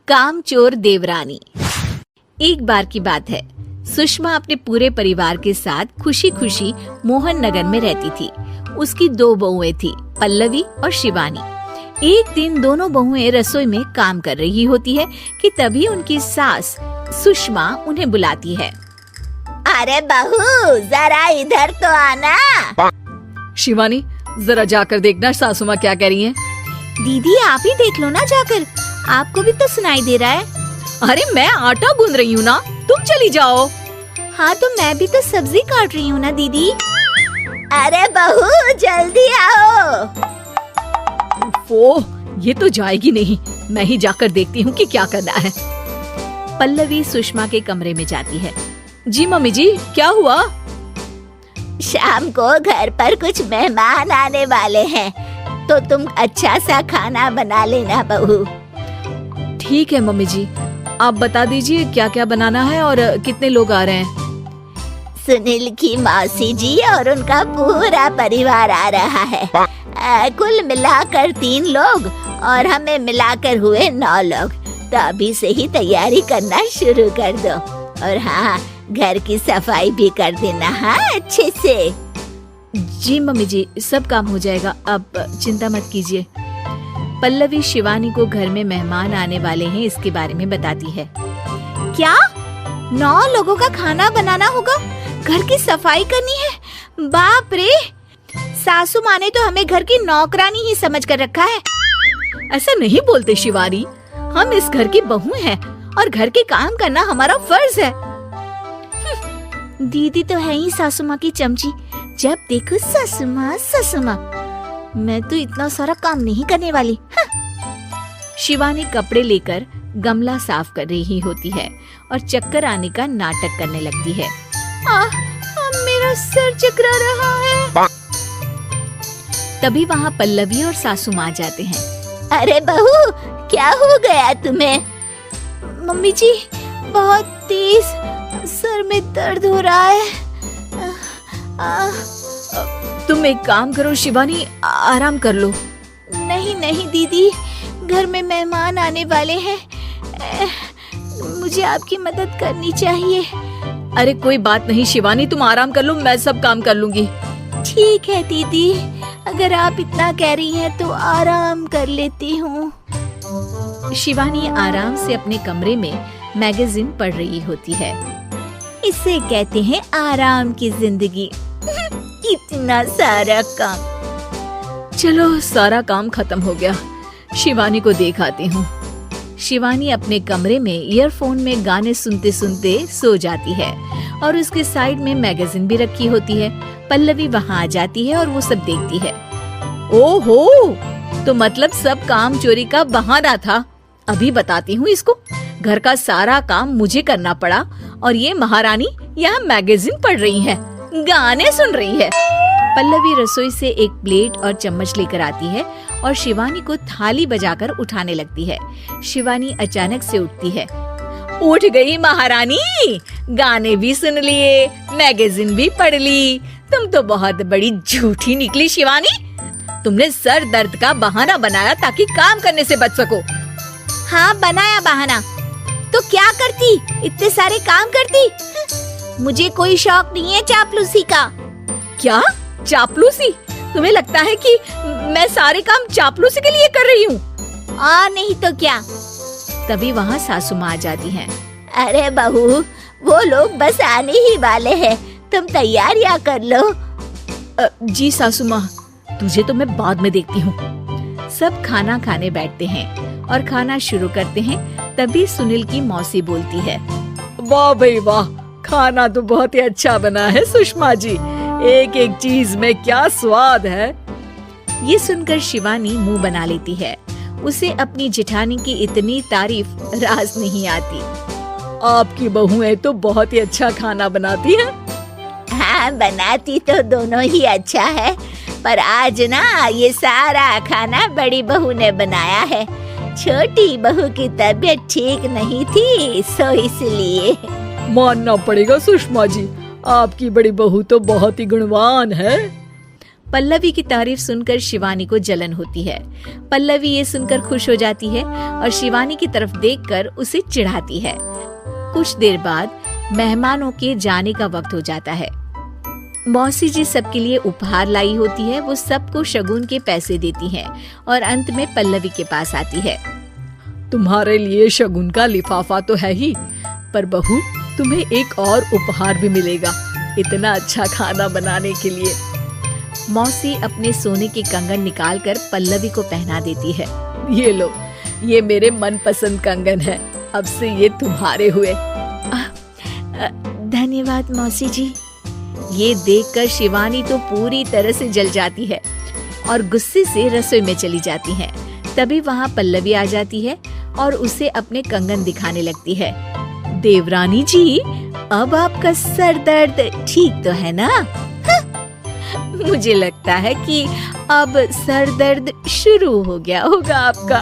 कामचोर देवरानी। एक बार की बात है, सुषमा अपने पूरे परिवार के साथ खुशी खुशी मोहन नगर में रहती थी। उसकी 2 बहुएं थी, पल्लवी और शिवानी। एक दिन दोनों बहुएं रसोई में काम कर रही होती है कि तभी उनकी सास सुषमा उन्हें बुलाती है। अरे बहू, जरा इधर तो आना। शिवानी, जरा जाकर देखना सासू माँ क्या कह रही हैं। दीदी आप ही देख लो ना जाकर, आपको भी तो सुनाई दे रहा है। अरे मैं आटा गूंद रही हूँ ना, तुम चली जाओ। हाँ तो मैं भी तो सब्जी काट रही हूँ ना दीदी। अरे बहू जल्दी आओ। ओह, ये तो जाएगी नहीं, मैं ही जाकर देखती हूँ कि क्या करना है। पल्लवी सुषमा के कमरे में जाती है। जी मम्मी जी, क्या हुआ? शाम को घर पर कुछ मेहमान आने वाले हैं, तो तुम अच्छा सा खाना बना लेना बहू। ठीक है मम्मी जी, आप बता दीजिए क्या क्या बनाना है और कितने लोग आ रहे हैं। सुनील की मौसी जी और उनका पूरा परिवार आ रहा है। कुल मिलाकर 3 लोग और हमें मिलाकर हुए 9 लोग। तो अभी से ही तैयारी करना शुरू कर दो। और हाँ, घर की सफाई भी कर देना, हाँ अच्छे से। जी मम्मी जी, सब काम हो जाएगा, आप चिंता मत कीजिए। पल्लवी शिवानी को घर में मेहमान आने वाले हैं इसके बारे में बताती है। क्या 9 लोगों का खाना बनाना होगा, घर की सफाई करनी है? बाप रे, सासू माँ ने तो हमें घर की नौकरानी ही समझ कर रखा है। ऐसा नहीं बोलते शिवानी, हम इस घर की बहू हैं और घर के काम करना हमारा फर्ज है। दीदी तो है ही सासू माँ की चमची, जब देखो सासू माँ सासू माँ। मैं तो इतना सारा काम नहीं करने वाली। शिवानी कपड़े लेकर गमला साफ कर रही होती है और चक्कर आने का नाटक करने लगती है। मेरा सर चकरा रहा है। तभी वहाँ पल्लवी और सासू माँ जाते हैं। अरे बहू, क्या हो गया तुम्हें? मम्मी जी, बहुत तेज सर में दर्द हो रहा है। तुम एक काम करो शिवानी, आराम कर लो। नहीं नहीं दीदी, घर में मेहमान आने वाले हैं, मुझे आपकी मदद करनी चाहिए। अरे कोई बात नहीं शिवानी, तुम आराम कर लो, मैं सब काम कर लूंगी। ठीक है दीदी, अगर आप इतना कह रही हैं तो आराम कर लेती हूँ। शिवानी आराम से अपने कमरे में मैगजीन पढ़ रही होती है। इसे कहते हैं आराम की जिंदगी। इतना सारा काम। चलो सारा काम खत्म हो गया, शिवानी को देख आती हूँ। शिवानी अपने कमरे में ईयरफोन में गाने सुनते सुनते सो जाती है और उसके साइड में मैगजीन भी रखी होती है। पल्लवी वहाँ आ जाती है और वो सब देखती है। ओहो, तो मतलब सब काम चोरी का बहाना था। अभी बताती हूँ इसको। घर का सारा काम मुझे करना पड़ा और ये महारानी यहाँ मैगजीन पढ़ रही है, गाने सुन रही है। पल्लवी रसोई से एक प्लेट और चम्मच लेकर आती है और शिवानी को थाली बजाकर उठाने लगती है। शिवानी अचानक से उठती है। उठ गई महारानी, गाने भी सुन लिए, मैगजीन भी पढ़ ली। तुम तो बहुत बड़ी झूठी निकली शिवानी। तुमने सर दर्द का बहाना बनाया ताकि काम करने से बच सको। हाँ बनाया बहाना, तो क्या करती, इतने सारे काम करती। मुझे कोई शौक नहीं है चापलूसी का। क्या चापलूसी? तुम्हें लगता है कि मैं सारे काम चापलूसी के लिए कर रही हूँ? नहीं तो क्या। तभी वहाँ सासू माँ आ जाती हैं। अरे बहू, वो लोग बस आने ही वाले हैं, तुम तैयारियां कर लो। जी सासू माँ, तुझे तो मैं बाद में देखती हूँ। सब खाना खाने बैठते हैं और खाना शुरू करते हैं। तभी सुनील की मौसी बोलती है। वाह भाई वाह, खाना तो बहुत ही अच्छा बना है सुषमा जी, एक एक चीज में क्या स्वाद है। ये सुनकर शिवानी मुंह बना लेती है। उसे अपनी जेठानी की इतनी तारीफ रास नहीं आती। आपकी बहुएं तो बहुत ही अच्छा खाना बनाती हैं। हाँ, बनाती तो दोनों ही अच्छा है, पर आज ना ये सारा खाना बड़ी बहू ने बनाया है। छोटी बहू की तबीयत ठीक नहीं थी, सो इसलिए। मानना पड़ेगा सुषमा जी, आपकी बड़ी बहू तो बहुत ही गुणवान है। पल्लवी की तारीफ सुनकर शिवानी को जलन होती है। पल्लवी ये सुनकर खुश हो जाती है और शिवानी की तरफ देखकर उसे चिढ़ाती है। कुछ देर बाद मेहमानों के जाने का वक्त हो जाता है। मौसी जी सबके लिए उपहार लाई होती है। वो सबको शगुन के पैसे देती हैं और अंत में पल्लवी के पास आती है। तुम्हारे लिए शगुन का लिफाफा तो है ही, पर बहू तुम्हें एक और उपहार भी मिलेगा इतना अच्छा खाना बनाने के लिए। मौसी अपने सोने के कंगन निकालकर पल्लवी को पहना देती है। ये लो, ये मेरे मनपसंद कंगन है, अब से ये तुम्हारे हुए। धन्यवाद मौसी जी। ये देखकर शिवानी तो पूरी तरह से जल जाती है और गुस्से से रसोई में चली जाती है। तभी वहाँ पल्लवी आ जाती है और उसे अपने कंगन दिखाने लगती है। देवरानी जी, अब आपका सर दर्द ठीक तो है ना? मुझे लगता है कि अब सर दर्द शुरू हो गया होगा आपका।